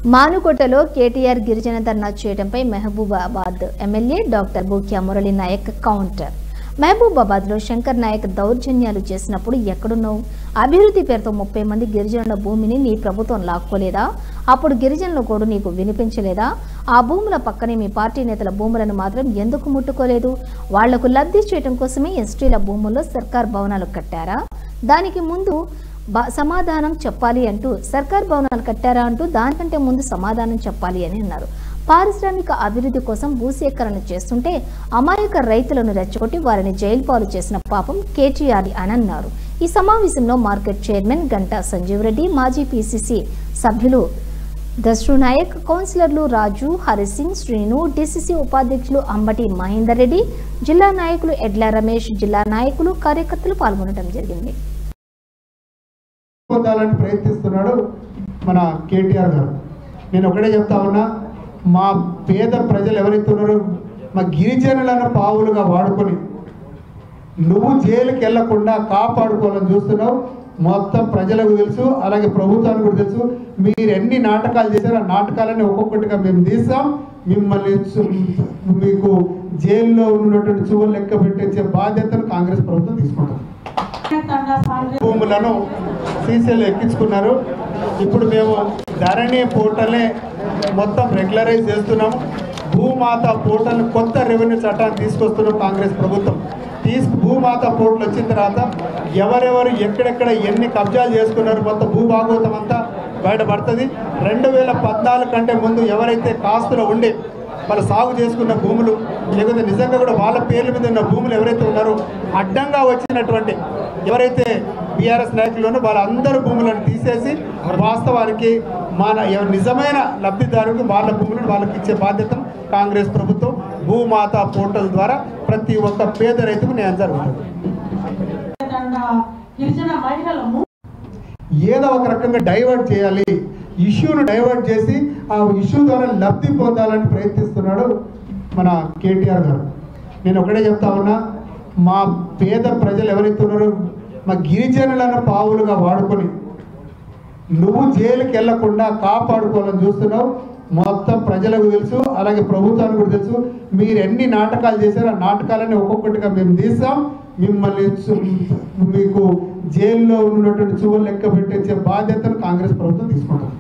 మానుకోటలో కేటీఆర్ గిరిజన ధర్నా చేయడంపై Mahabubabad MLA doctor Bhukya Murali Naik counter. మహబూబాబాద్లో శంకర్ నాయక్ దౌర్జన్యాలు చేసినప్పుడు ఎక్కడున్నావు? అభివృద్ధి పేరుతో 30 మంది గిరిజనుల భూమిని నీ ప్రభుత్వం లాక్కోలేదా? అప్పుడు గిరిజనుల గోడు నీకు వినిపించలేదా? ఆ భూముల పక్కనే మీ పార్టీ నేతల భూములను మాత్రం ఎందుకు ముట్టుకోలేదు? వాళ్లకు లబ్ధి చేయడం కోసమే ఎస్టీల భూముల్లో సర్కార్ భవనాలు కట్టారా? దానికి ముందు సమాధానం చెప్పాలి అంటూ సర్కార్ భవనాలు కట్టారా అంటూ దానికంటే ముందు సమాధానం చెప్పాలి అని అన్నారు. పారిశ్రామిక అభివృద్ధి కోసం భూసేకరణ చేస్తుంటే అమాయక రైతులను రెచ్చగొట్టి వారిని జైలు పాలు చేసిన పాపం కేటీఆర్ అని అన్నారు. ఈ సమావేశంలో మార్కెట్ చైర్మన్ గంటా సంజీవ్ రెడ్డి, మాజీ పీసీసీ సభ్యులు దశ్రు నాయక్, కౌన్సిలర్లు రాజు, హరిసింగ్, శ్రీను, డీసీసీ ఉపాధ్యక్షులు అంబటి మహేందర్ రెడ్డి, జిల్లా నాయకులు ఎడ్ల రమేష్, జిల్లా నాయకులు, కార్యకర్తలు పాల్గొనడం జరిగింది. పొందాలని ప్రయత్నిస్తున్నాడు మన కేటీఆర్ గారు. నేను ఒకటే చెప్తా ఉన్నా, మా పేద ప్రజలు ఎవరైతే ఉన్నారో మా గిరిజనులను పావులుగా వాడుకొని నువ్వు జైలుకి వెళ్లకుండా కాపాడుకోవాలని చూస్తున్నావు. మొత్తం ప్రజలకు తెలుసు, అలాగే ప్రభుత్వానికి కూడా తెలుసు. మీరు ఎన్ని నాటకాలు చేశారో ఆ నాటకాలన్నీ ఒక్కొక్కటిగా మేము తీస్తాం. మిమ్మల్ని మీకు జైల్లో ఉన్నటువంటి చువ్వలు లెక్క పెట్టే బాధ్యతను కాంగ్రెస్ ప్రభుత్వం తీసుకుంటాం. భూములను సీసీలు ఎక్కించుకున్నారు. ఇప్పుడు మేము ధరణి పోర్టల్ని మొత్తం రెగ్యులరైజ్ చేస్తున్నాము. భూమాత పోర్టల్ కొత్త రెవెన్యూ చట్టాన్ని తీసుకొస్తున్నాం కాంగ్రెస్ ప్రభుత్వం. భూమాత పోర్టల్ వచ్చిన తర్వాత ఎవరెవరు ఎక్కడెక్కడ ఎన్ని కబ్జాలు చేసుకున్నారు మొత్తం భూభాగవతం అంతా బయటపడుతుంది. 2014 కంటే ముందు ఎవరైతే కాస్తులో ఉండి వాళ్ళు సాగు చేసుకున్న భూములు, లేకపోతే నిజంగా కూడా వాళ్ళ పేర్ల మీద ఉన్న భూములు ఎవరైతే ఉన్నారో అడ్డంగా వచ్చినటువంటి ఎవరైతే బీఆర్ఎస్ నాయకులు వాళ్ళందరూ భూములను తీసేసి వాస్తవానికి మన నిజమైన లబ్ధిదారులకు వాళ్ళ భూములను వాళ్ళకి ఇచ్చే బాధ్యత కాంగ్రెస్ ప్రభుత్వం భూమాత పోర్టల్ ద్వారా ప్రతి ఒక్క పేద రైతుకు న్యాయం జరుగుతుంది. ఏదో ఒక రకంగా డైవర్ట్ చేయాలి, ఇష్యూను డైవర్ట్ చేసి ఆ ఇష్యూ ద్వారా లబ్ధి పొందాలని ప్రయత్నిస్తున్నాడు మన కేటీఆర్ గారు. నేను ఒకటే చెప్తా ఉన్నా, మా పేద ప్రజలు ఎవరైతే ఉన్నారో మా గిరిజనులను పావులుగా వాడుకొని నువ్వు జైలుకి వెళ్లకుండా కాపాడుకోవాలని చూస్తున్నావు. మొత్తం ప్రజలకు తెలుసు, అలాగే ప్రభుత్వానికి కూడా తెలుసు. మీరు ఎన్ని నాటకాలు చేశారో ఆ నాటకాలన్నీ ఒక్కొక్కటిగా మేము తీస్తాం. మిమ్మల్ని మీకు జైల్లో ఉన్నటువంటి చువ్వలు లెక్క పెట్టే బాధ్యతను కాంగ్రెస్ ప్రభుత్వం తీసుకుంటాం.